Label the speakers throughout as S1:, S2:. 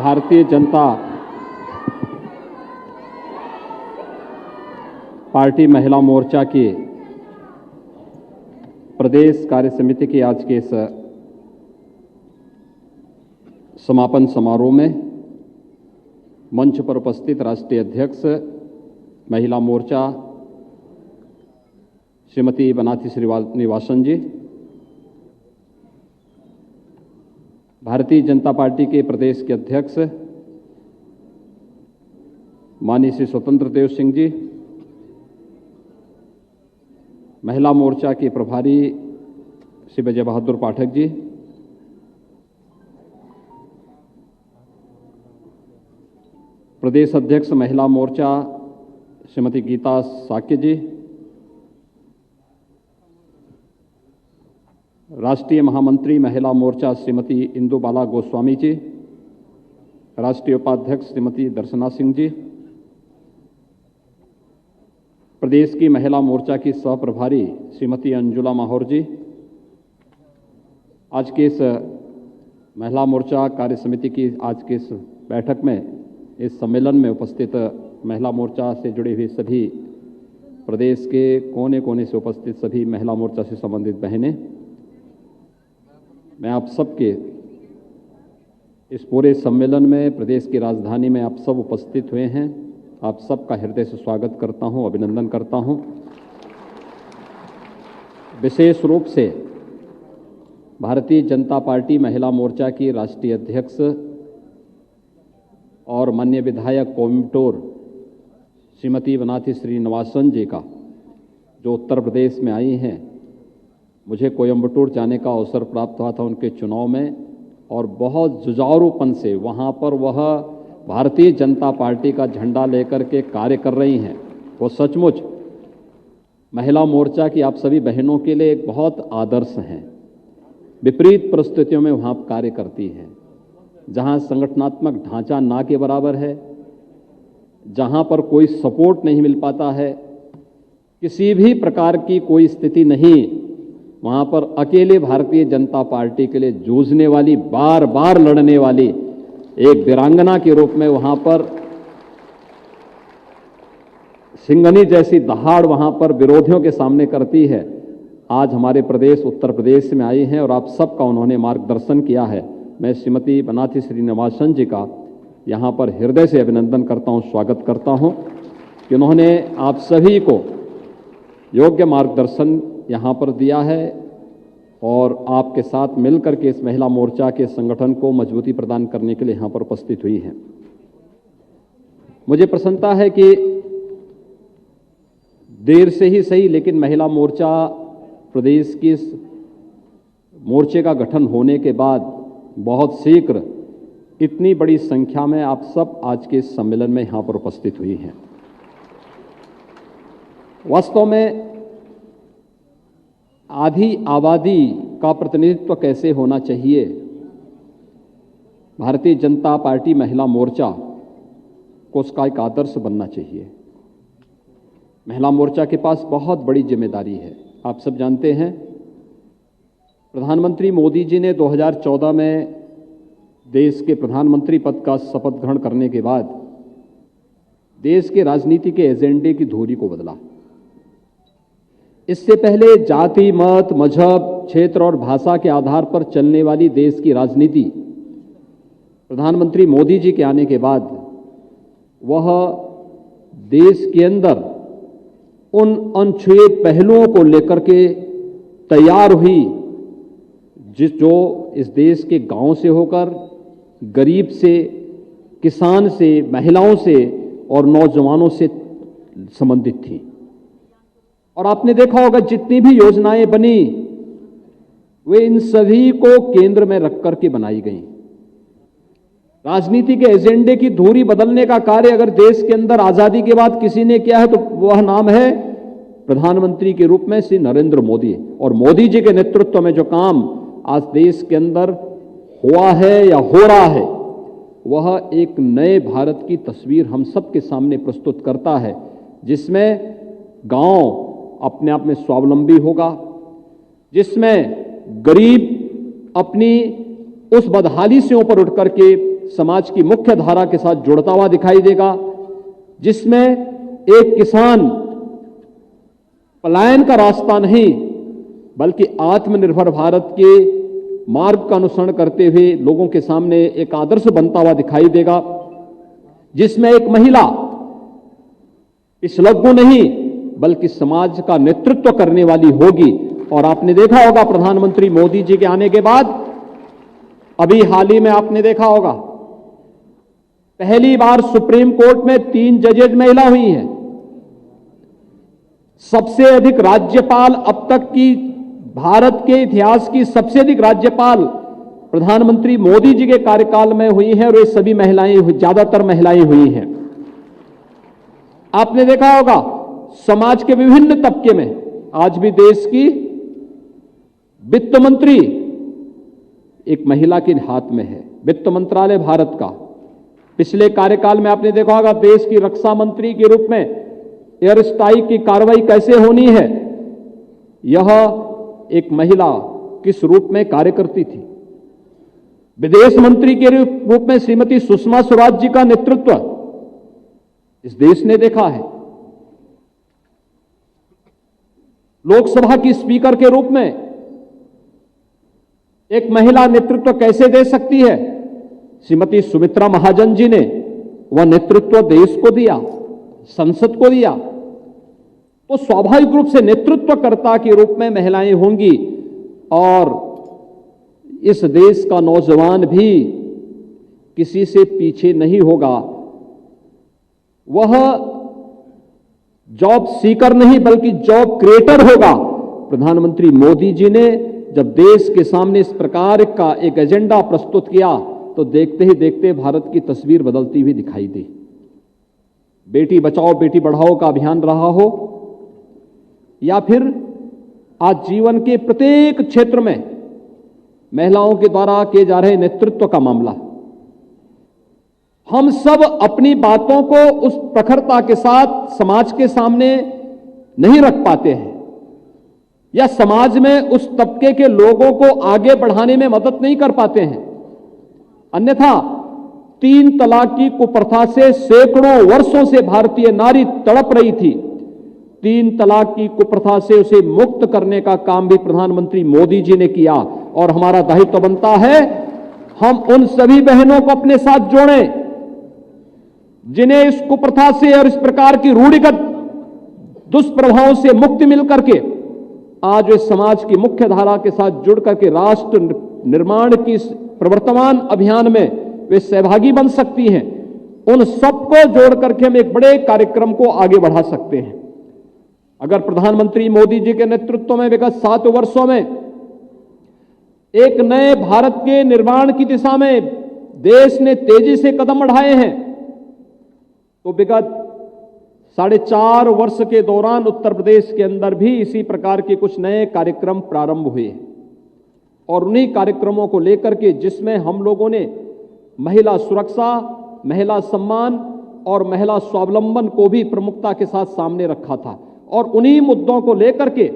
S1: Bharatiya Janata party महिला मोर्चा की प्रदेश कार्य समिति की आज के इस समापन समारोह में मंच पर उपस्थित राष्ट्रीय अध्यक्ष महिला मोर्चा श्रीमती बनाथी श्रीनिवासन जी, भारतीय जनता पार्टी के प्रदेश के अध्यक्ष माननीय श्री स्वतंत्र देव सिंह जी, महिला मोर्चा के प्रभारी श्री विजय बहादुर पाठक जी, प्रदेश अध्यक्ष महिला मोर्चा श्रीमती गीता साक्य जी, राष्ट्रीय महामंत्री महिला मोर्चा श्रीमती इंदु बाला गोस्वामी जी, राष्ट्रीय उपाध्यक्ष श्रीमती दर्शना सिंह जी, प्रदेश की महिला मोर्चा की सह प्रभारी श्रीमती अंजुला माहौर जी, आज के इस महिला मोर्चा कार्य समिति की आज के इस बैठक में, इस सम्मेलन में उपस्थित महिला मोर्चा से जुड़ी हुई सभी प्रदेश के कोने कोने से उपस्थित सभी महिला मोर्चा से संबंधित बहनें, मैं आप सबके इस पूरे सम्मेलन में प्रदेश की राजधानी में आप सब उपस्थित हुए हैं, आप सबका हृदय से स्वागत करता हूं, अभिनंदन करता हूं। विशेष रूप से भारतीय जनता पार्टी महिला मोर्चा की राष्ट्रीय अध्यक्ष और माननीय विधायक कोयम्बटूर श्रीमती बनाथी श्रीनिवासन जी का, जो उत्तर प्रदेश में आई हैं, मुझे कोयम्बटूर जाने का अवसर प्राप्त हुआ था उनके चुनाव में, और बहुत जुझारूपन से वहाँ पर वह भारतीय जनता पार्टी का झंडा लेकर के कार्य कर रही हैं। वो सचमुच महिला मोर्चा की आप सभी बहनों के लिए एक बहुत आदर्श हैं। विपरीत परिस्थितियों में वहाँ कार्य करती हैं, जहाँ संगठनात्मक ढांचा ना के बराबर है, जहाँ पर कोई सपोर्ट नहीं मिल पाता है, किसी भी प्रकार की कोई स्थिति नहीं, वहाँ पर अकेले भारतीय जनता पार्टी के लिए जूझने वाली, बार बार लड़ने वाली एक वीरांगना के रूप में वहाँ पर सिंघनी जैसी दहाड़ वहाँ पर विरोधियों के सामने करती है। आज हमारे प्रदेश उत्तर प्रदेश में आई हैं और आप सबका उन्होंने मार्गदर्शन किया है। मैं श्रीमती बनाथी श्रीनिवासन जी का यहाँ पर हृदय से अभिनंदन करता हूँ, स्वागत करता हूँ कि उन्होंने आप सभी को योग्य मार्गदर्शन यहाँ पर दिया है और आपके साथ मिलकर के इस महिला मोर्चा के संगठन को मजबूती प्रदान करने के लिए यहाँ पर उपस्थित हुई हैं। मुझे प्रसन्नता है कि देर से ही सही, लेकिन महिला मोर्चा प्रदेश की मोर्चे का गठन होने के बाद बहुत शीघ्र इतनी बड़ी संख्या में आप सब आज के इस सम्मेलन में यहाँ पर उपस्थित हुई हैं। वास्तव में आधी आबादी का प्रतिनिधित्व कैसे होना चाहिए, भारतीय जनता पार्टी महिला मोर्चा को उसका एक आदर्श बनना चाहिए। महिला मोर्चा के पास बहुत बड़ी जिम्मेदारी है। आप सब जानते हैं, प्रधानमंत्री मोदी जी ने 2014 में देश के प्रधानमंत्री पद का शपथ ग्रहण करने के बाद देश के राजनीति के एजेंडे की धुरी को बदला। इससे पहले जाति, मत, मजहब, क्षेत्र और भाषा के आधार पर चलने वाली देश की राजनीति प्रधानमंत्री मोदी जी के आने के बाद वह देश के अंदर उन अनछुए पहलुओं को लेकर के तैयार हुई जो इस देश के गांव से होकर गरीब से, किसान से, महिलाओं से और नौजवानों से संबंधित थी। और आपने देखा होगा जितनी भी योजनाएं बनी वे इन सभी को केंद्र में रख करके बनाई गई। राजनीति के एजेंडे की धुरी बदलने का कार्य अगर देश के अंदर आजादी के बाद किसी ने किया है तो वह नाम है प्रधानमंत्री के रूप में श्री नरेंद्र मोदी। और मोदी जी के नेतृत्व में जो काम आज देश के अंदर हुआ है या हो रहा है, वह एक नए भारत की तस्वीर हम सबके सामने प्रस्तुत करता है, जिसमें गांव अपने आप में स्वावलंबी होगा, जिसमें गरीब अपनी उस बदहाली से ऊपर उठ करके समाज की मुख्य धारा के साथ जुड़ता हुआ दिखाई देगा, जिसमें एक किसान पलायन का रास्ता नहीं बल्कि आत्मनिर्भर भारत के मार्ग का अनुसरण करते हुए लोगों के सामने एक आदर्श बनता हुआ दिखाई देगा, जिसमें एक महिला पिछलग्गू नहीं बल्कि समाज का नेतृत्व करने वाली होगी। और आपने देखा होगा प्रधानमंत्री मोदी जी के आने के बाद, अभी हाल ही में आपने देखा होगा पहली बार सुप्रीम कोर्ट में 3 जजेज महिला हुई हैं। सबसे अधिक राज्यपाल अब तक की भारत के इतिहास की सबसे अधिक राज्यपाल प्रधानमंत्री मोदी जी के कार्यकाल में हुई हैं, और ये सभी महिलाएं, ज्यादातर महिलाएं हुई हैं। आपने देखा होगा समाज के विभिन्न तबके में आज भी देश की वित्त मंत्री एक महिला के हाथ में है, वित्त मंत्रालय भारत का। पिछले कार्यकाल में आपने देखा होगा देश की रक्षा मंत्री के रूप में एयर स्ट्राइक की कार्रवाई कैसे होनी है, यह एक महिला किस रूप में कार्य करती थी। विदेश मंत्री के रूप में श्रीमती सुषमा स्वराज जी का नेतृत्व इस देश ने देखा है। लोकसभा की स्पीकर के रूप में एक महिला नेतृत्व कैसे दे सकती है, श्रीमती सुमित्रा महाजन जी ने वह नेतृत्व देश को दिया, संसद को दिया। तो स्वाभाविक रूप से नेतृत्वकर्ता के रूप में महिलाएं होंगी, और इस देश का नौजवान भी किसी से पीछे नहीं होगा। वह जॉब सीकर नहीं बल्कि जॉब क्रिएटर होगा। प्रधानमंत्री मोदी जी ने जब देश के सामने इस प्रकार का एक एजेंडा प्रस्तुत किया तो देखते ही देखते भारत की तस्वीर बदलती हुई दिखाई दी। बेटी बचाओ बेटी बढ़ाओ का अभियान रहा हो, या फिर आज जीवन के प्रत्येक क्षेत्र में महिलाओं के द्वारा किए जा रहे नेतृत्व का मामला, हम सब अपनी बातों को उस प्रखरता के साथ समाज के सामने नहीं रख पाते हैं, या समाज में उस तबके के लोगों को आगे बढ़ाने में मदद नहीं कर पाते हैं। अन्यथा 3 तलाक की कुप्रथा से सैकड़ों वर्षों से भारतीय नारी तड़प रही थी। 3 तलाक की कुप्रथा से उसे मुक्त करने का काम भी प्रधानमंत्री मोदी जी ने किया, और हमारा दायित्व बनता है हम उन सभी बहनों को अपने साथ जोड़ें जिन्हें इस कुप्रथा से और इस प्रकार की रूढ़िगत दुष्प्रभावों से मुक्ति मिल करके आज वे समाज की मुख्य धारा के साथ जुड़ करके राष्ट्र निर्माण की इस प्रवर्तमान अभियान में वे सहभागी बन सकती हैं। उन सबको जोड़ करके हम एक बड़े कार्यक्रम को आगे बढ़ा सकते हैं। अगर प्रधानमंत्री मोदी जी के नेतृत्व में विगत 7 वर्षों में एक नए भारत के निर्माण की दिशा में देश ने तेजी से कदम बढ़ाए हैं, तो विगत 4.5 वर्ष के दौरान उत्तर प्रदेश के अंदर भी इसी प्रकार के कुछ नए कार्यक्रम प्रारंभ हुए, और उन्हीं कार्यक्रमों को लेकर के जिसमें हम लोगों ने महिला सुरक्षा, महिला सम्मान और महिला स्वावलंबन को भी प्रमुखता के साथ सामने रखा था, और उन्हीं मुद्दों को लेकर के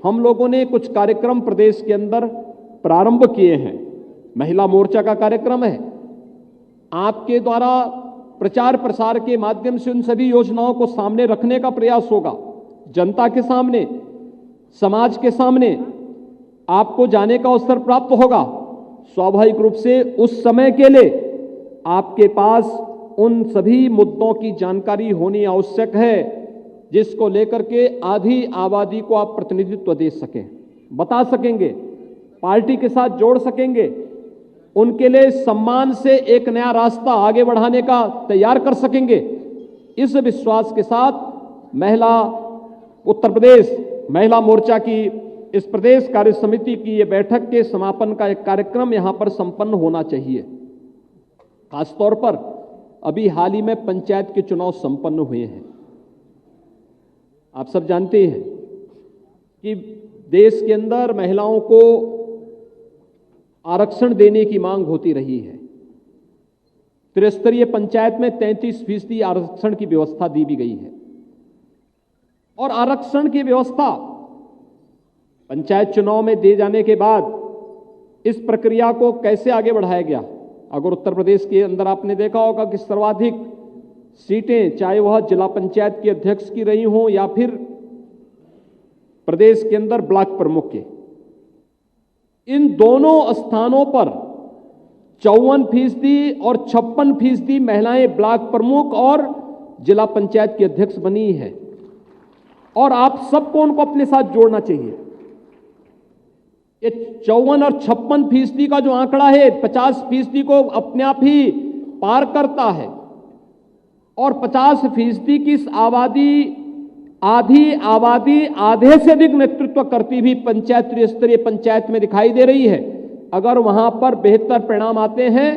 S1: हम लोगों ने कुछ कार्यक्रम प्रदेश के अंदर प्रारंभ किए हैं। महिला मोर्चा का कार्यक्रम है, आपके द्वारा प्रचार प्रसार के माध्यम से उन सभी योजनाओं को सामने रखने का प्रयास होगा, जनता के सामने, समाज के सामने आपको जाने का अवसर प्राप्त होगा। स्वाभाविक रूप से उस समय के लिए आपके पास उन सभी मुद्दों की जानकारी होनी आवश्यक है जिसको लेकर के आधी आबादी को आप प्रतिनिधित्व दे सकें, बता सकेंगे, पार्टी के साथ जोड़ सकेंगे, उनके लिए सम्मान से एक नया रास्ता आगे बढ़ाने का तैयार कर सकेंगे। इस विश्वास के साथ महिला उत्तर प्रदेश महिला मोर्चा की इस प्रदेश कार्य समिति की ये बैठक के समापन का एक कार्यक्रम यहां पर संपन्न होना चाहिए। खासतौर पर अभी हाल ही में पंचायत के चुनाव संपन्न हुए हैं। आप सब जानते हैं कि देश के अंदर महिलाओं को आरक्षण देने की मांग होती रही है। त्रिस्तरीय पंचायत में 33% आरक्षण की व्यवस्था दी भी गई है, और आरक्षण की व्यवस्था पंचायत चुनाव में दे जाने के बाद इस प्रक्रिया को कैसे आगे बढ़ाया गया, अगर उत्तर प्रदेश के अंदर आपने देखा होगा कि सर्वाधिक सीटें, चाहे वह जिला पंचायत के अध्यक्ष की रही हों या फिर प्रदेश के अंदर ब्लॉक प्रमुख के, इन दोनों स्थानों पर 54% और 56% महिलाएं ब्लॉक प्रमुख और जिला पंचायत की अध्यक्ष बनी है। और आप सबको उनको अपने साथ जोड़ना चाहिए। ये 54 और 56% का जो आंकड़ा है 50% को अपने आप ही पार करता है। और 50% की इस आधी आबादी आधे से अधिक नेतृत्व करती भी पंचायत त्रिस्तरीय पंचायत में दिखाई दे रही है। अगर वहां पर बेहतर परिणाम आते हैं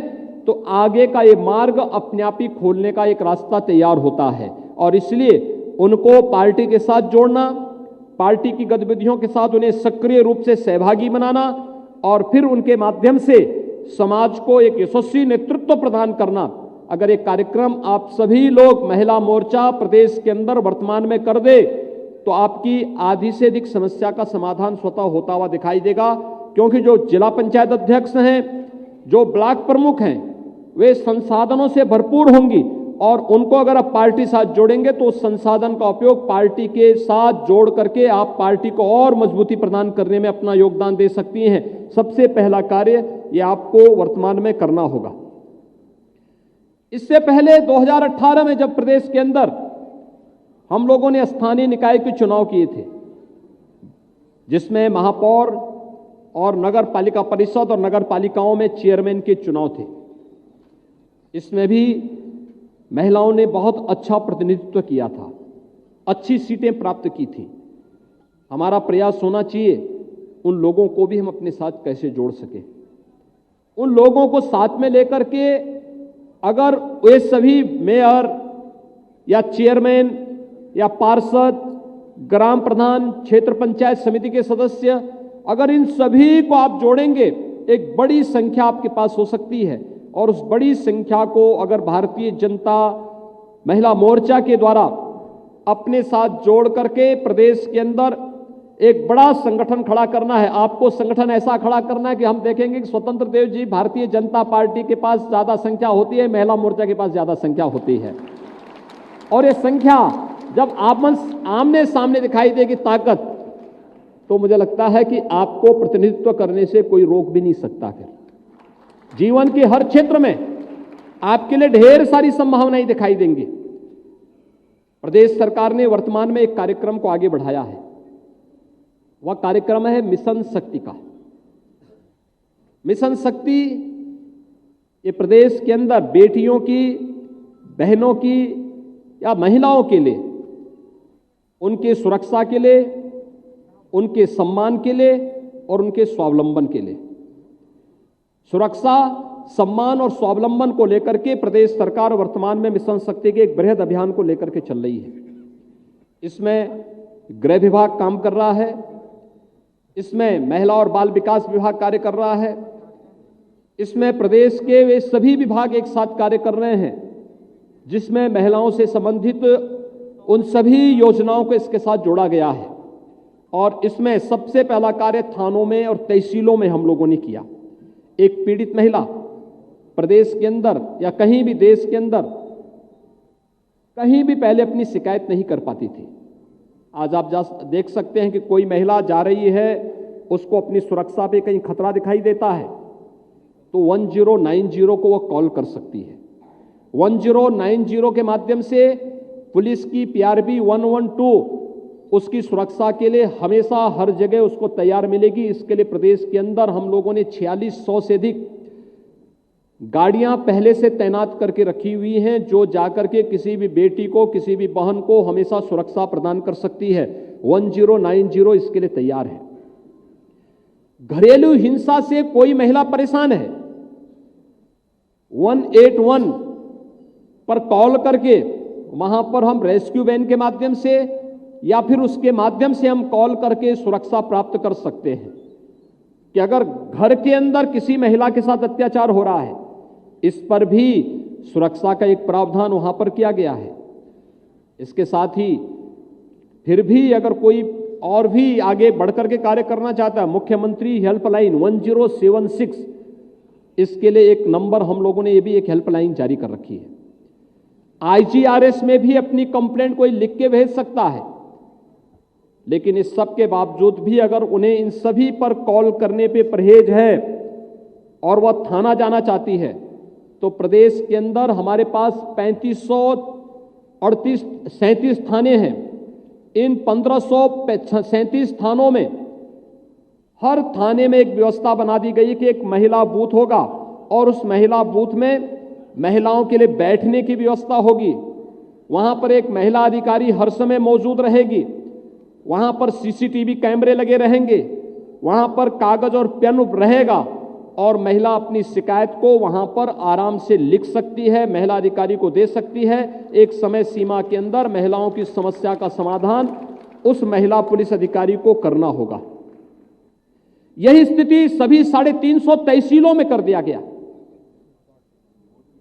S1: तो आगे का ये मार्ग अपने आप ही खोलने का एक रास्ता तैयार होता है। और इसलिए उनको पार्टी के साथ जोड़ना, पार्टी की गतिविधियों के साथ उन्हें सक्रिय रूप से सहभागी बनाना और फिर उनके माध्यम से समाज को एक यशस्वी नेतृत्व प्रदान करना। अगर एक कार्यक्रम आप सभी लोग महिला मोर्चा प्रदेश के अंदर वर्तमान में कर दे तो आपकी आधी से अधिक समस्या का समाधान स्वतः होता हुआ दिखाई देगा। क्योंकि जो जिला पंचायत अध्यक्ष हैं, जो ब्लॉक प्रमुख हैं, वे संसाधनों से भरपूर होंगी और उनको अगर आप पार्टी साथ जोड़ेंगे तो उस संसाधन का उपयोग पार्टी के साथ जोड़ करके आप पार्टी को और मजबूती प्रदान करने में अपना योगदान दे सकती हैं। सबसे पहला कार्य ये आपको वर्तमान में करना होगा। इससे पहले 2018 में जब प्रदेश के अंदर हम लोगों ने स्थानीय निकाय के चुनाव किए थे, जिसमें महापौर और नगर पालिका परिषद और नगर पालिकाओं में चेयरमैन के चुनाव थे, इसमें भी महिलाओं ने बहुत अच्छा प्रतिनिधित्व किया था, अच्छी सीटें प्राप्त की थी। हमारा प्रयास होना चाहिए उन लोगों को भी हम अपने साथ कैसे जोड़ सके। उन लोगों को साथ में लेकर के अगर वे सभी मेयर या चेयरमैन या पार्षद, ग्राम प्रधान, क्षेत्र पंचायत समिति के सदस्य, अगर इन सभी को आप जोड़ेंगे एक बड़ी संख्या आपके पास हो सकती है। और उस बड़ी संख्या को अगर भारतीय जनता महिला मोर्चा के द्वारा अपने साथ जोड़ करके प्रदेश के अंदर एक बड़ा संगठन खड़ा करना है। आपको संगठन ऐसा खड़ा करना है कि हम देखेंगे कि स्वतंत्र देव जी भारतीय जनता पार्टी के पास ज्यादा संख्या होती है, महिला मोर्चा के पास ज्यादा संख्या होती है। और ये संख्या जब आमने सामने दिखाई देगी ताकत, तो मुझे लगता है कि आपको प्रतिनिधित्व करने से कोई रोक भी नहीं सकता। फिर जीवन के हर क्षेत्र में आपके लिए ढेर सारी संभावनाएं दिखाई देंगी। प्रदेश सरकार ने वर्तमान में एक कार्यक्रम को आगे बढ़ाया है। वह कार्यक्रम है मिशन शक्ति का। मिशन शक्ति ये प्रदेश के अंदर बेटियों की, बहनों की या महिलाओं के लिए, उनके सुरक्षा के लिए, उनके सम्मान के लिए और उनके स्वावलंबन के लिए, सुरक्षा, सम्मान और स्वावलंबन को लेकर के प्रदेश सरकार वर्तमान में मिशन शक्ति के एक बृहद अभियान को लेकर के चल रही है। इसमें गृह विभाग काम कर रहा है, इसमें महिला और बाल विकास विभाग कार्य कर रहा है, इसमें प्रदेश के वे सभी विभाग एक साथ कार्य कर रहे हैं, जिसमें महिलाओं से संबंधित उन सभी योजनाओं को इसके साथ जोड़ा गया है। और इसमें सबसे पहला कार्य थानों में और तहसीलों में हम लोगों ने किया। एक पीड़ित महिला प्रदेश के अंदर या कहीं भी देश के अंदर कहीं भी पहले अपनी शिकायत नहीं कर पाती थी। आज आप देख सकते हैं कि कोई महिला जा रही है, उसको अपनी सुरक्षा पे कहीं खतरा दिखाई देता है तो 1090 को वो कॉल कर सकती है। 1090 के माध्यम से पुलिस की PRB 112 उसकी सुरक्षा के लिए हमेशा हर जगह उसको तैयार मिलेगी। इसके लिए प्रदेश के अंदर हम लोगों ने 4600 से अधिक गाड़ियां पहले से तैनात करके रखी हुई हैं, जो जाकर के किसी भी बेटी को, किसी भी बहन को हमेशा सुरक्षा प्रदान कर सकती है। 1090 इसके लिए तैयार है। घरेलू हिंसा से कोई महिला परेशान है, 181 पर कॉल करके वहां पर हम रेस्क्यू वैन के माध्यम से या फिर उसके माध्यम से हम कॉल करके सुरक्षा प्राप्त कर सकते हैं। कि अगर घर के अंदर किसी महिला के साथ अत्याचार हो रहा है, इस पर भी सुरक्षा का एक प्रावधान वहां पर किया गया है। इसके साथ ही फिर भी अगर कोई और भी आगे बढ़कर के कार्य करना चाहता है, मुख्यमंत्री हेल्पलाइन 1076 इसके लिए एक नंबर हम लोगों ने ये भी एक हेल्पलाइन जारी कर रखी है। IGRS में भी अपनी कंप्लेंट कोई लिख के भेज सकता है, लेकिन इस सब के बावजूद भी अगर उन्हें इन सभी पर कॉल करने पे परहेज है और वह थाना जाना चाहती है, तो प्रदेश के अंदर हमारे पास 3537 थाने हैं। इन 1537 थानों में हर थाने में एक व्यवस्था बना दी गई कि एक महिला बूथ होगा और उस महिला बूथ में महिलाओं के लिए बैठने की व्यवस्था होगी। वहां पर एक महिला अधिकारी हर समय मौजूद रहेगी। वहां पर CCTV कैमरे लगे रहेंगे। वहां पर कागज और पेन रहेगा और महिला अपनी शिकायत को वहां पर आराम से लिख सकती है, महिला अधिकारी को दे सकती है। एक समय सीमा के अंदर महिलाओं की समस्या का समाधान उस महिला पुलिस अधिकारी को करना होगा। यही स्थिति सभी 350 तहसीलों में कर दिया गया।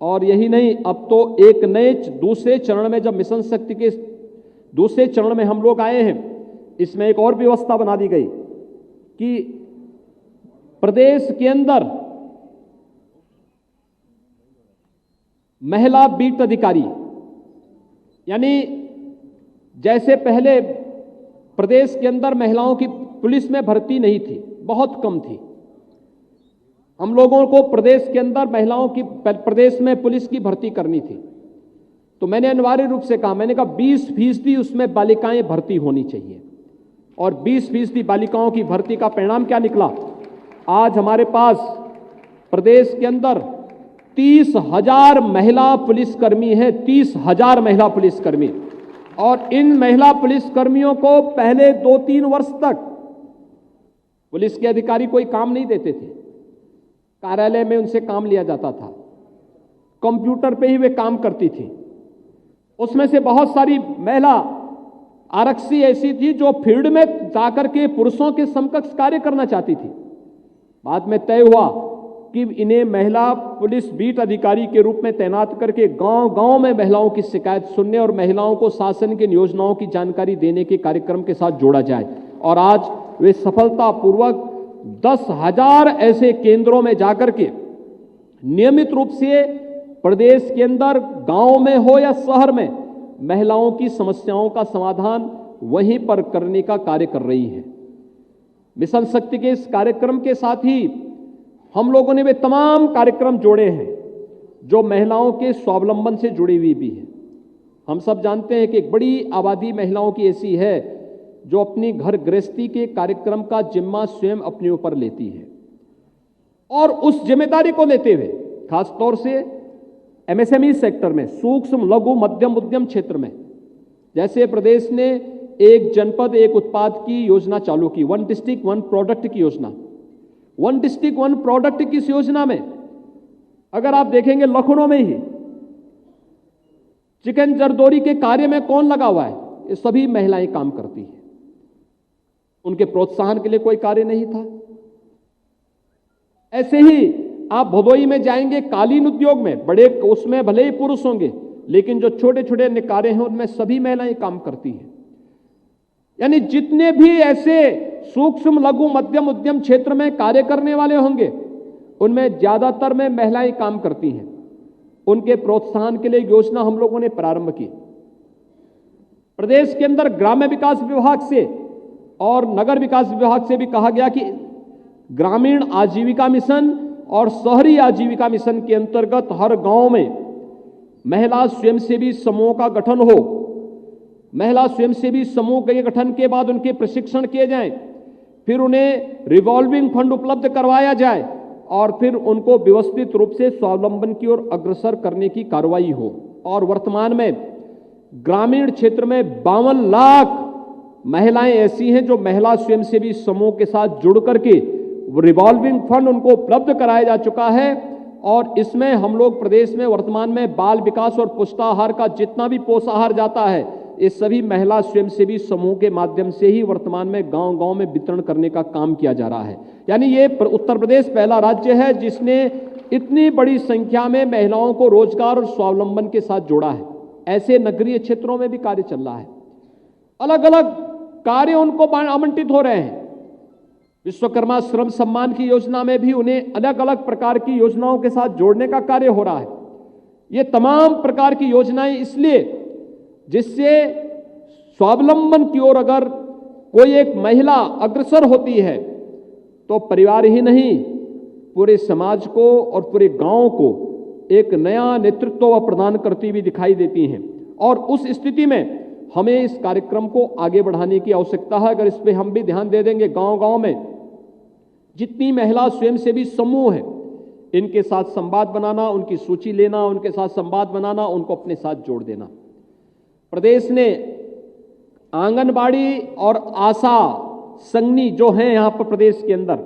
S1: और यही नहीं, अब तो एक नए दूसरे चरण में, जब मिशन शक्ति के दूसरे चरण में हम लोग आए हैं, इसमें एक और व्यवस्था बना दी गई कि प्रदेश के अंदर महिला बीट अधिकारी, यानी जैसे पहले प्रदेश के अंदर महिलाओं की पुलिस में भर्ती नहीं थी, बहुत कम थी। हम लोगों को प्रदेश के अंदर महिलाओं की प्रदेश में पुलिस की भर्ती करनी थी, तो मैंने अनिवार्य रूप से कहा, मैंने कहा 20% उसमें बालिकाएं भर्ती होनी चाहिए। और 20% बालिकाओं की भर्ती का परिणाम क्या निकला? आज हमारे पास प्रदेश के अंदर 30,000 महिला पुलिसकर्मी हैं, 30,000 महिला पुलिसकर्मी। और इन महिला पुलिसकर्मियों को पहले 2-3 वर्ष तक पुलिस के अधिकारी कोई काम नहीं देते थे। कार्यालय में उनसे काम लिया जाता था, कंप्यूटर पे ही वे काम करती थी। उसमें से बहुत सारी महिला आरक्षी ऐसी थी जो फील्ड में जाकर के पुरुषों के समकक्ष कार्य करना चाहती थी। बाद में तय हुआ कि इन्हें महिला पुलिस बीट अधिकारी के रूप में तैनात करके गांव-गांव में महिलाओं की शिकायत सुनने और महिलाओं को शासन की योजनाओं की जानकारी देने के कार्यक्रम के साथ जोड़ा जाए। और आज वे सफलतापूर्वक 10,000 ऐसे केंद्रों में जाकर के नियमित रूप से प्रदेश के अंदर गांव में हो या शहर में महिलाओं की समस्याओं का समाधान वहीं पर करने का कार्य कर रही है। मिशन शक्ति के इस कार्यक्रम के साथ ही हम लोगों ने वे तमाम कार्यक्रम जोड़े हैं जो महिलाओं के स्वावलंबन से जुड़ी हुई भी है। हम सब जानते हैं कि एक बड़ी आबादी महिलाओं की ऐसी है जो अपनी घर गृहस्थी के कार्यक्रम का जिम्मा स्वयं अपने ऊपर लेती है। और उस जिम्मेदारी को लेते हुए खासतौर से MSME सेक्टर में, सूक्ष्म लघु मध्यम उद्यम क्षेत्र में, जैसे प्रदेश ने एक जनपद एक उत्पाद की योजना चालू की, 1 डिस्ट्रिक्ट 1 प्रोडक्ट की योजना। 1 डिस्ट्रिक्ट 1 प्रोडक्ट की इस योजना में अगर आप देखेंगे लखनऊ में ही चिकन जरदोरी के कार्य में कौन लगा हुआ है? ये सभी महिलाएं काम करती हैं। उनके प्रोत्साहन के लिए कोई कार्य नहीं था। ऐसे ही आप भदोई में जाएंगे, कालीन उद्योग में बड़े, उसमें भले ही पुरुष होंगे, लेकिन जो छोटे छोटे कार्य हैं उनमें सभी महिलाएं काम करती हैं। यानी जितने भी ऐसे सूक्ष्म लघु मध्यम उद्यम क्षेत्र में कार्य करने वाले होंगे उनमें ज्यादातर में महिलाएं काम करती हैं। उनके प्रोत्साहन के लिए योजना हम लोगों ने प्रारंभ की। प्रदेश के अंदर ग्राम्य विकास विभाग से और नगर विकास विभाग से भी कहा गया कि ग्रामीण आजीविका मिशन और शहरी आजीविका मिशन के अंतर्गत हर गांव में महिला स्वयंसेवी समूह का गठन हो। महिला स्वयंसेवी समूह के गठन के बाद उनके प्रशिक्षण किए जाएं, फिर उन्हें रिवॉल्विंग फंड उपलब्ध करवाया जाए और फिर उनको व्यवस्थित रूप से स्वावलंबन की ओर अग्रसर करने की कार्रवाई हो। और वर्तमान में ग्रामीण क्षेत्र में 52 लाख महिलाएं ऐसी हैं जो महिला स्वयंसेवी समूह के साथ जुड़ करके रिवॉल्विंग फंड उनको उपलब्ध कराया जा चुका है। और इसमें हम लोग प्रदेश में वर्तमान में बाल विकास और पुष्टाहार का जितना भी पोषाहार जाता है, ये सभी महिला स्वयंसेवी समूह के माध्यम से ही वर्तमान में गांव-गांव में वितरण करने का काम किया जा रहा है। यानी ये उत्तर प्रदेश पहला राज्य है जिसने इतनी बड़ी संख्या में महिलाओं को रोजगार और स्वावलंबन के साथ जोड़ा है। ऐसे नगरीय क्षेत्रों में भी कार्य चल रहा है। अलग अलग कार्य उनको आवंटित हो रहे हैं। विश्वकर्मा श्रम सम्मान की योजना में भी उन्हें अलग अलग प्रकार की योजनाओं के साथ जोड़ने का कार्य हो रहा है। ये तमाम प्रकार की योजनाएं इसलिए जिससे स्वावलंबन की ओर अगर कोई एक महिला अग्रसर होती है तो परिवार ही नहीं, पूरे समाज को और पूरे गांव को एक नया नेतृत्व प्रदान करती हुई दिखाई देती हैं। और उस स्थिति में हमें इस कार्यक्रम को आगे बढ़ाने की आवश्यकता है। अगर इस पे हम भी ध्यान दे देंगे, गांव गांव में जितनी महिला स्वयंसेवी समूह हैं, इनके साथ संवाद बनाना, उनकी सूची लेना, उनके साथ संवाद बनाना, उनको अपने साथ जोड़ देना। प्रदेश ने आंगनबाड़ी और आशा संगनी जो हैं यहां पर प्रदेश के अंदर,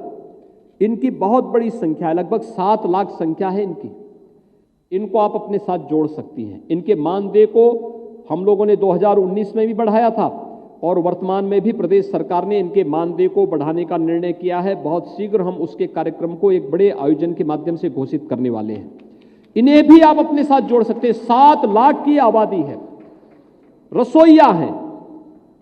S1: इनकी बहुत बड़ी संख्या है, लगभग 7 लाख संख्या है इनकी। इनको आप अपने साथ जोड़ सकती हैं। इनके मानदेय को हम लोगों ने 2019 में भी बढ़ाया था और वर्तमान में भी प्रदेश सरकार ने इनके मानदेय को बढ़ाने का निर्णय किया है। बहुत शीघ्र हम उसके कार्यक्रम को एक बड़े आयोजन के माध्यम से घोषित करने वाले हैं। इन्हें भी आप अपने साथ जोड़ सकते हैं। 7 लाख की आबादी है, रसोइया हैं,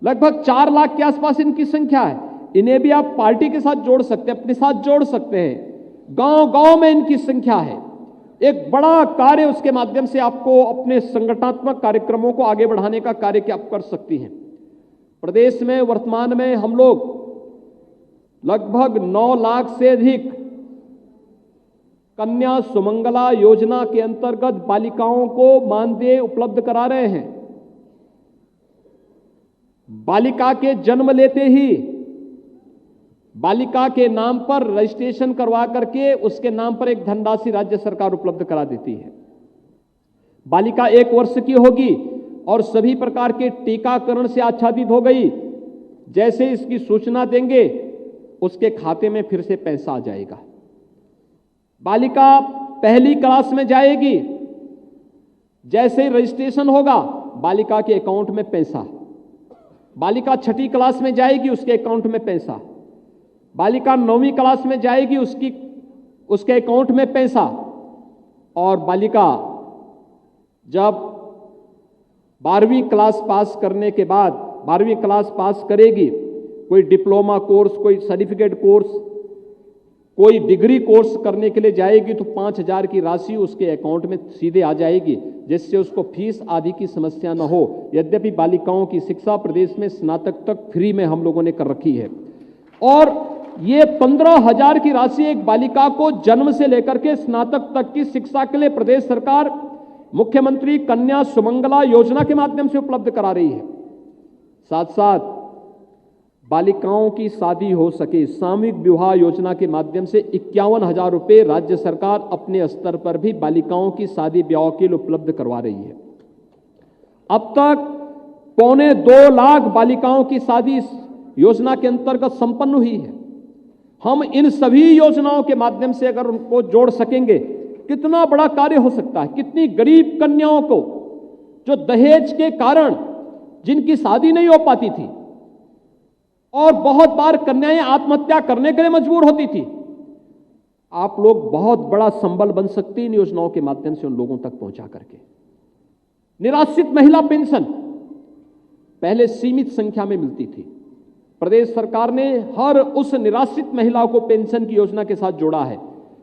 S1: लगभग 4 लाख के आसपास इनकी संख्या है। इन्हें भी आप पार्टी के साथ जोड़ सकते हैं, अपने साथ जोड़ सकते हैं। गांव गांव में इनकी संख्या है। एक बड़ा कार्य उसके माध्यम से आपको अपने संगठनात्मक कार्यक्रमों को आगे बढ़ाने का कार्य क्या आप कर सकती हैं। प्रदेश में वर्तमान में हम लोग लगभग 9 लाख से अधिक कन्या सुमंगला योजना के अंतर्गत बालिकाओं को मानदेय उपलब्ध करा रहे हैं। बालिका के जन्म लेते ही बालिका के नाम पर रजिस्ट्रेशन करवा करके उसके नाम पर एक धनराशि राज्य सरकार उपलब्ध करा देती है। बालिका 1 वर्ष की होगी और सभी प्रकार के टीकाकरण से आच्छादित हो गई। जैसे इसकी सूचना देंगे उसके खाते में फिर से पैसा आ जाएगा। बालिका पहली क्लास में जाएगी, जैसे रजिस्ट्रेशन होगा बालिका के अकाउंट में पैसा। बालिका 6ठी क्लास में जाएगी, उसके अकाउंट में पैसा। बालिका 9वीं क्लास में जाएगी, उसके अकाउंट में पैसा। और बालिका जब 12वीं क्लास पास करने के बाद 12वीं क्लास पास करेगी, कोई डिप्लोमा कोर्स, कोई सर्टिफिकेट कोर्स, कोई डिग्री कोर्स करने के लिए जाएगी तो 5,000 की राशि उसके अकाउंट में सीधे आ जाएगी, जिससे उसको फीस आदि की समस्या न हो। यद्यपि बालिकाओं की शिक्षा प्रदेश में स्नातक तक फ्री में हम लोगों ने कर रखी है। और ये 15,000 की राशि एक बालिका को जन्म से लेकर के स्नातक तक की शिक्षा के लिए प्रदेश सरकार मुख्यमंत्री कन्या सुमंगला योजना के माध्यम से उपलब्ध करा रही है। साथ साथ बालिकाओं की शादी हो सके, सामूहिक विवाह योजना के माध्यम से 51,000 रुपये राज्य सरकार अपने स्तर पर भी बालिकाओं की शादी ब्याह के लिए उपलब्ध करवा रही है। अब तक 2.25 लाख बालिकाओं की शादी इस योजना के अंतर्गत संपन्न हुई है। हम इन सभी योजनाओं के माध्यम से अगर उनको जोड़ सकेंगे, कितना बड़ा कार्य हो सकता है। कितनी गरीब कन्याओं को जो दहेज के कारण जिनकी शादी नहीं हो पाती थी और बहुत बार कन्याएं आत्महत्या करने के लिए मजबूर होती थी, आप लोग बहुत बड़ा संबल बन सकते हैं इन योजनाओं के माध्यम से उन लोगों तक पहुंचा करके। निराश्रित महिला पेंशन पहले सीमित संख्या में मिलती थी। प्रदेश सरकार ने हर उस निराश्रित महिला को पेंशन की योजना के साथ जोड़ा है।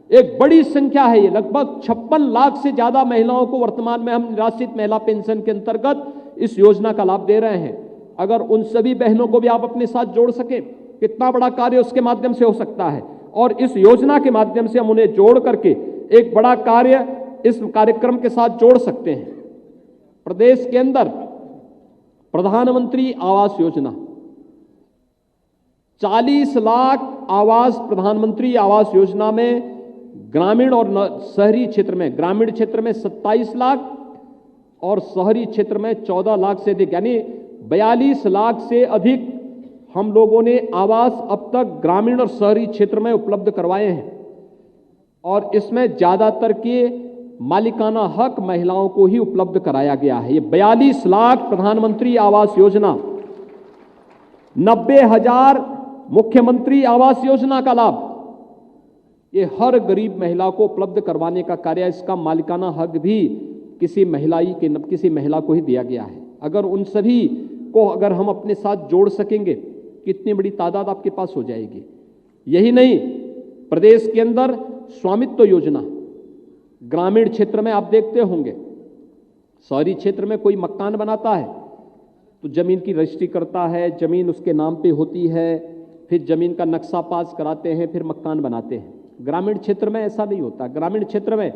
S1: एक बड़ी संख्या है ये, लगभग 56 लाख से ज्यादा महिलाओं को वर्तमान में हम निराश्रित महिला पेंशन के अंतर्गत इस योजना का लाभ दे रहे हैं। अगर उन सभी बहनों को भी आप अपने साथ जोड़ सके, कितना बड़ा कार्य उसके माध्यम से हो सकता है। और इस योजना के माध्यम से हम उन्हें जोड़ करके एक बड़ा कार्य इस कार्यक्रम के साथ जोड़ सकते हैं। प्रदेश के अंदर प्रधानमंत्री आवास योजना, 40 लाख आवास प्रधानमंत्री आवास योजना में ग्रामीण और शहरी क्षेत्र में, ग्रामीण क्षेत्र में 27 लाख और शहरी क्षेत्र में 14 लाख से अधिक, यानी 42 लाख से अधिक हम लोगों ने आवास अब तक ग्रामीण और शहरी क्षेत्र में उपलब्ध करवाए हैं। और इसमें ज्यादातर के मालिकाना हक महिलाओं को ही उपलब्ध कराया गया है। ये 42 लाख प्रधानमंत्री आवास योजना, 90,000 मुख्यमंत्री आवास योजना का लाभ, ये हर गरीब महिला को उपलब्ध करवाने का कार्य, इसका मालिकाना हक भी किसी महिला को ही दिया गया है। अगर उन सभी को अगर हम अपने साथ जोड़ सकेंगे, कितनी बड़ी तादाद आपके पास हो जाएगी। यही नहीं, प्रदेश के अंदर स्वामित्व योजना, ग्रामीण क्षेत्र में आप देखते होंगे, शहरी क्षेत्र में कोई मकान बनाता है तो जमीन की रजिस्ट्री करता है, जमीन उसके नाम पे होती है, फिर जमीन का नक्शा पास कराते हैं, फिर मकान बनाते हैं। ग्रामीण क्षेत्र में ऐसा नहीं होता। ग्रामीण क्षेत्र में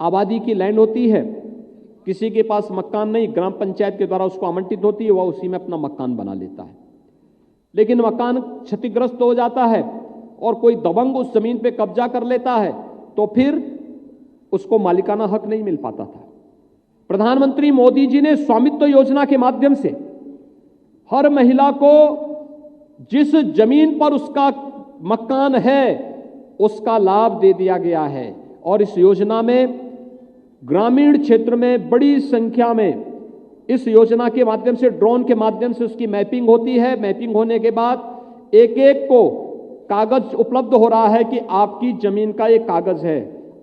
S1: आबादी की लैंड होती है, किसी के पास मकान नहीं, ग्राम पंचायत के द्वारा उसको आवंटित होती है, वह उसी में अपना मकान बना लेता है। लेकिन मकान क्षतिग्रस्त हो जाता है और कोई दबंग उस जमीन पे कब्जा कर लेता है तो फिर उसको मालिकाना हक नहीं मिल पाता था। प्रधानमंत्री मोदी जी ने स्वामित्व योजना के माध्यम से हर महिला को जिस जमीन पर उसका मकान है उसका लाभ दे दिया गया है। और इस योजना में ग्रामीण क्षेत्र में बड़ी संख्या में इस योजना के माध्यम से ड्रोन के माध्यम से उसकी मैपिंग होती है। मैपिंग होने के बाद एक एक को कागज उपलब्ध हो रहा है कि आपकी जमीन का एक कागज है,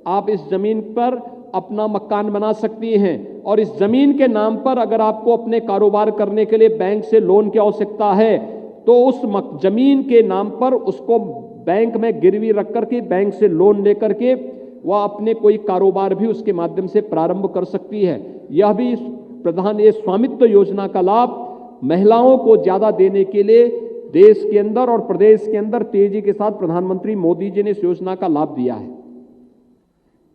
S1: आप इस जमीन पर अपना मकान बना सकती हैं। और इस जमीन के नाम पर अगर आपको अपने कारोबार करने के लिए बैंक से लोन की आवश्यकता है तो उस जमीन के नाम पर उसको बैंक में गिरवी रख करके बैंक से लोन लेकर के वह अपने कोई कारोबार भी उसके माध्यम से प्रारंभ कर सकती है। यह भी ये स्वामित्व योजना का लाभ महिलाओं को ज्यादा देने के लिए देश के अंदर और प्रदेश के अंदर तेजी के साथ प्रधानमंत्री मोदी जी ने इस योजना का लाभ दिया है।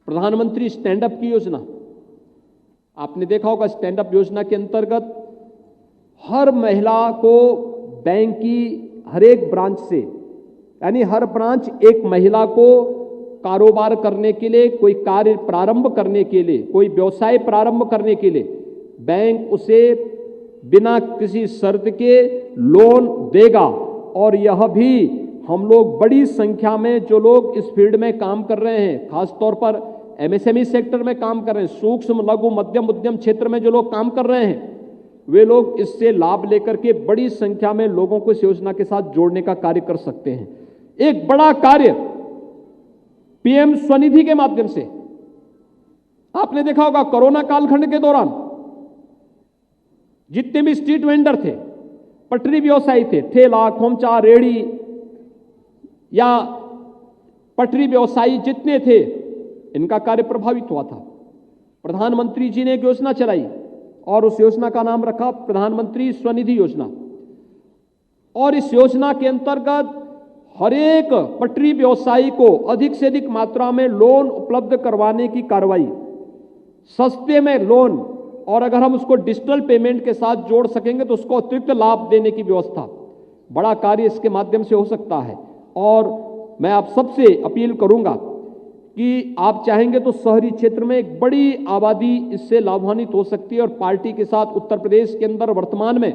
S1: प्रधानमंत्री स्टैंड अप की योजना, आपने देखा होगा, स्टैंड अप योजना के अंतर्गत हर महिला को बैंक की हर एक ब्रांच से, यानी हर ब्रांच एक महिला को कारोबार करने के लिए, कोई कार्य प्रारंभ करने के लिए, कोई व्यवसाय प्रारंभ करने के लिए बैंक उसे बिना किसी शर्त के लोन देगा। और यह भी हम लोग बड़ी संख्या में जो लोग इस फील्ड में काम कर रहे हैं, खासतौर पर एमएसएमई सेक्टर में काम कर रहे हैं, सूक्ष्म लघु मध्यम उद्यम क्षेत्र में जो लोग काम कर रहे हैं, वे लोग इससे लाभ लेकर के बड़ी संख्या में लोगों को इस योजना के साथ जोड़ने का कार्य कर सकते हैं। एक बड़ा कार्य पीएम स्वनिधि के माध्यम से आपने देखा होगा, कोरोना कालखंड के दौरान जितने भी स्ट्रीट वेंडर थे, पटरी व्यवसायी थे, ठेला खोमचा रेड़ी या पटरी व्यवसायी जितने थे, इनका कार्य प्रभावित हुआ था। प्रधानमंत्री जी ने एक योजना चलाई और उस योजना का नाम रखा प्रधानमंत्री स्वनिधि योजना। और इस योजना के अंतर्गत हर एक पटरी व्यवसायी को अधिक से अधिक मात्रा में लोन उपलब्ध करवाने की कार्रवाई, सस्ते में लोन, और अगर हम उसको डिजिटल पेमेंट के साथ जोड़ सकेंगे तो उसको अतिरिक्त लाभ देने की व्यवस्था, बड़ा कार्य इसके माध्यम से हो सकता है। और मैं आप सबसे अपील करूंगा कि आप चाहेंगे तो शहरी क्षेत्र में एक बड़ी आबादी इससे लाभान्वित हो सकती है। और पार्टी के साथ उत्तर प्रदेश के अंदर वर्तमान में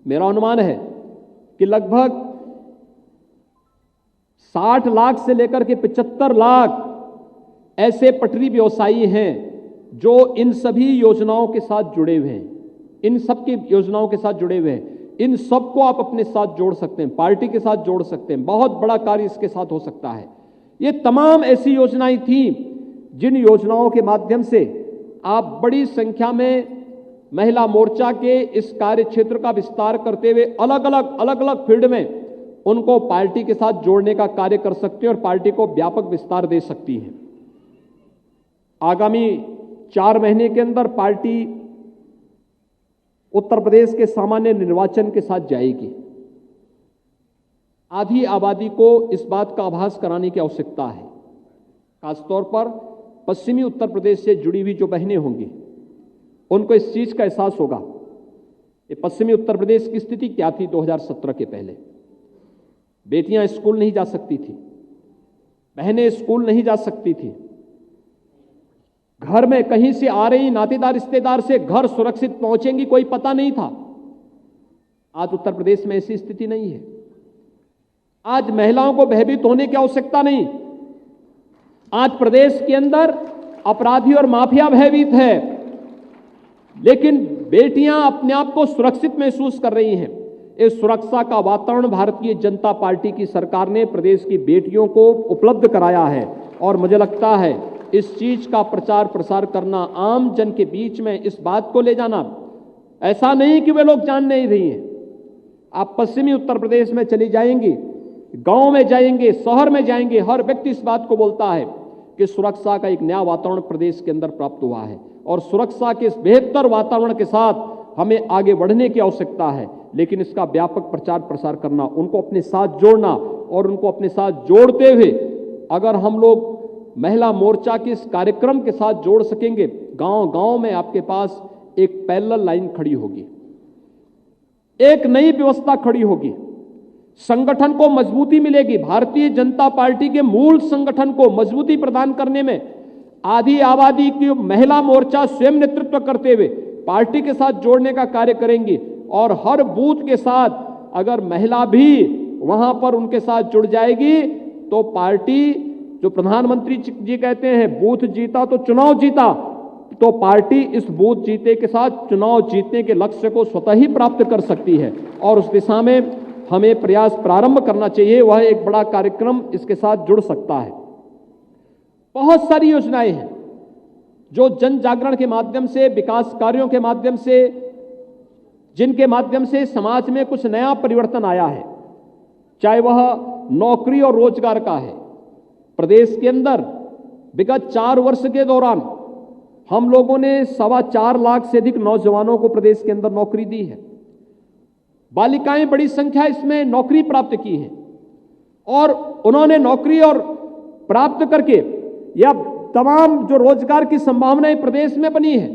S1: मेरा अनुमान है कि लगभग 60 लाख से लेकर के 75 लाख ऐसे पटरी व्यवसायी हैं जो इन सभी योजनाओं के साथ जुड़े हुए हैं, इन सब की योजनाओं के साथ जुड़े हुए हैं। इन सबको आप अपने साथ जोड़ सकते हैं, पार्टी के साथ जोड़ सकते हैं। बहुत बड़ा कार्य इसके साथ हो सकता है। ये तमाम ऐसी योजनाएं थी जिन योजनाओं के माध्यम से आप बड़ी संख्या में महिला मोर्चा के इस कार्य क्षेत्र का विस्तार करते हुए अलग अलग फील्ड में उनको पार्टी के साथ जोड़ने का कार्य कर सकते हैं और पार्टी को व्यापक विस्तार दे सकती है। आगामी 4 महीने के अंदर पार्टी उत्तर प्रदेश के सामान्य निर्वाचन के साथ जाएगी। आधी आबादी को इस बात का आभास कराने की आवश्यकता है, खासतौर पर पश्चिमी उत्तर प्रदेश से जुड़ी हुई जो बहनें होंगी उनको इस चीज का एहसास होगा। ये पश्चिमी उत्तर प्रदेश की स्थिति क्या थी 2017 के पहले। बेटियां स्कूल नहीं जा सकती थी, बहनें स्कूल नहीं जा सकती थी, घर में कहीं से आ रही नातेदार रिश्तेदार से घर सुरक्षित पहुंचेंगी कोई पता नहीं था। आज उत्तर प्रदेश में ऐसी स्थिति नहीं है। आज महिलाओं को भयभीत होने की आवश्यकता नहीं। आज प्रदेश के अंदर अपराधी और माफिया भयभीत है, लेकिन बेटियां अपने आप को सुरक्षित महसूस कर रही हैं। इस सुरक्षा का वातावरण भारतीय जनता पार्टी की सरकार ने प्रदेश की बेटियों को उपलब्ध कराया है। और मुझे लगता है इस चीज का प्रचार प्रसार करना, आम जन के बीच में इस बात को ले जाना, ऐसा नहीं कि वे लोग जान नहीं रही हैं। आप पश्चिमी उत्तर प्रदेश में चली जाएंगी गांव में जाएंगे, शहर में जाएंगे, हर व्यक्ति इस बात को बोलता है कि सुरक्षा का एक नया वातावरण प्रदेश के अंदर प्राप्त हुआ है और सुरक्षा के इस बेहतर वातावरण के साथ हमें आगे बढ़ने की आवश्यकता है। लेकिन इसका व्यापक प्रचार प्रसार करना, उनको अपने साथ जोड़ना और उनको अपने साथ जोड़ते हुए अगर हम लोग महिला मोर्चा के इस कार्यक्रम के साथ जोड़ सकेंगे, गांव-गांव में आपके पास एक पैरेलल लाइन खड़ी होगी, एक नई व्यवस्था खड़ी होगी, संगठन को मजबूती मिलेगी। भारतीय जनता पार्टी के मूल संगठन को मजबूती प्रदान करने में आधी आबादी की महिला मोर्चा स्वयं नेतृत्व करते हुए पार्टी के साथ जोड़ने का कार्य करेंगी और हर बूथ के साथ अगर महिला भी वहां पर उनके साथ जुड़ जाएगी तो पार्टी, जो प्रधानमंत्री जी कहते हैं बूथ जीता तो चुनाव जीता, तो पार्टी इस बूथ जीते के साथ चुनाव जीतने के लक्ष्य को स्वतः ही प्राप्त कर सकती है और उस दिशा में हमें प्रयास प्रारंभ करना चाहिए। वह एक बड़ा कार्यक्रम इसके साथ जुड़ सकता है। बहुत सारी योजनाएं हैं जो जन जागरण के माध्यम से, विकास कार्यों के माध्यम से, जिनके माध्यम से समाज में कुछ नया परिवर्तन आया है, चाहे वह नौकरी और रोजगार का है। प्रदेश के अंदर विगत 4 वर्ष के दौरान हम लोगों ने 4.25 लाख से अधिक नौजवानों को प्रदेश के अंदर नौकरी दी है। बालिकाएं बड़ी संख्या इसमें नौकरी प्राप्त की है और उन्होंने नौकरी और प्राप्त करके या तमाम जो रोजगार की संभावनाएं प्रदेश में बनी है,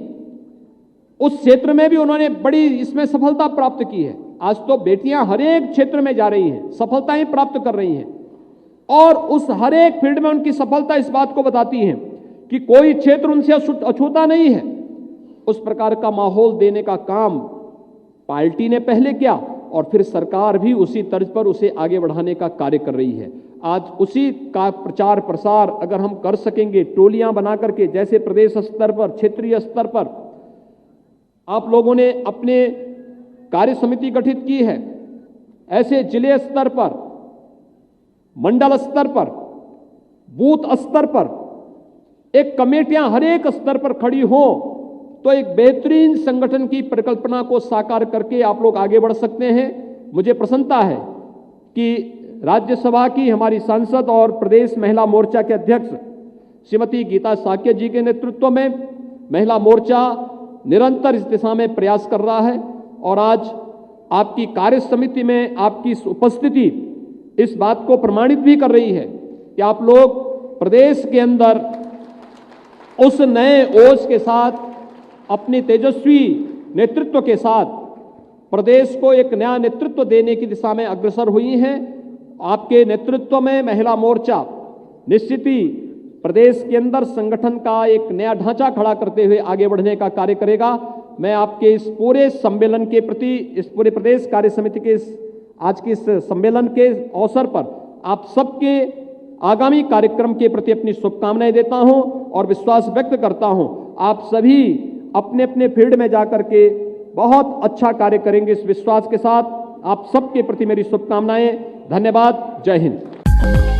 S1: उस क्षेत्र में भी उन्होंने बड़ी इसमें सफलता प्राप्त की है। आज तो बेटियां हर एक क्षेत्र में जा रही हैं, सफलताएं प्राप्त कर रही हैं और उस हर एक फील्ड में उनकी सफलता इस बात को बताती है कि कोई क्षेत्र उनसे अछूता नहीं है। उस प्रकार का माहौल देने का काम पार्टी ने पहले किया और फिर सरकार भी उसी तर्ज पर उसे आगे बढ़ाने का कार्य कर रही है। आज उसी का प्रचार प्रसार अगर हम कर सकेंगे, टोलियां बना करके, जैसे प्रदेश स्तर पर, क्षेत्रीय स्तर पर आप लोगों ने अपने कार्य समिति गठित की है, ऐसे जिले स्तर पर, मंडल स्तर पर, बूथ स्तर पर एक कमेटियां हर एक स्तर पर खड़ी हो तो एक बेहतरीन संगठन की परिकल्पना को साकार करके आप लोग आगे बढ़ सकते हैं। मुझे प्रसन्नता है कि राज्यसभा की हमारी सांसद और प्रदेश महिला मोर्चा के अध्यक्ष श्रीमती गीता साक्य जी के नेतृत्व में महिला मोर्चा निरंतर इस दिशा में प्रयास कर रहा है और आज आपकी कार्य समिति में आपकी उपस्थिति इस बात को प्रमाणित भी कर रही है कि आप लोग प्रदेश के अंदर उस नए ओज के साथ, अपनी तेजस्वी नेतृत्व के साथ प्रदेश को एक नया नेतृत्व देने की दिशा में अग्रसर हुई हैं। आपके नेतृत्व में महिला मोर्चा निश्चित ही प्रदेश के अंदर संगठन का एक नया ढांचा खड़ा करते हुए आगे बढ़ने का कार्य करेगा। मैं आपके इस पूरे सम्मेलन के प्रति, इस पूरे प्रदेश कार्य समिति के आज के इस सम्मेलन के अवसर पर आप सबके आगामी कार्यक्रम के प्रति अपनी शुभकामनाएं देता हूं और विश्वास व्यक्त करता हूं आप सभी अपने अपने फील्ड में जाकर के बहुत अच्छा कार्य करेंगे। इस विश्वास के साथ आप सबके प्रति मेरी शुभकामनाएं। धन्यवाद। जय हिंद।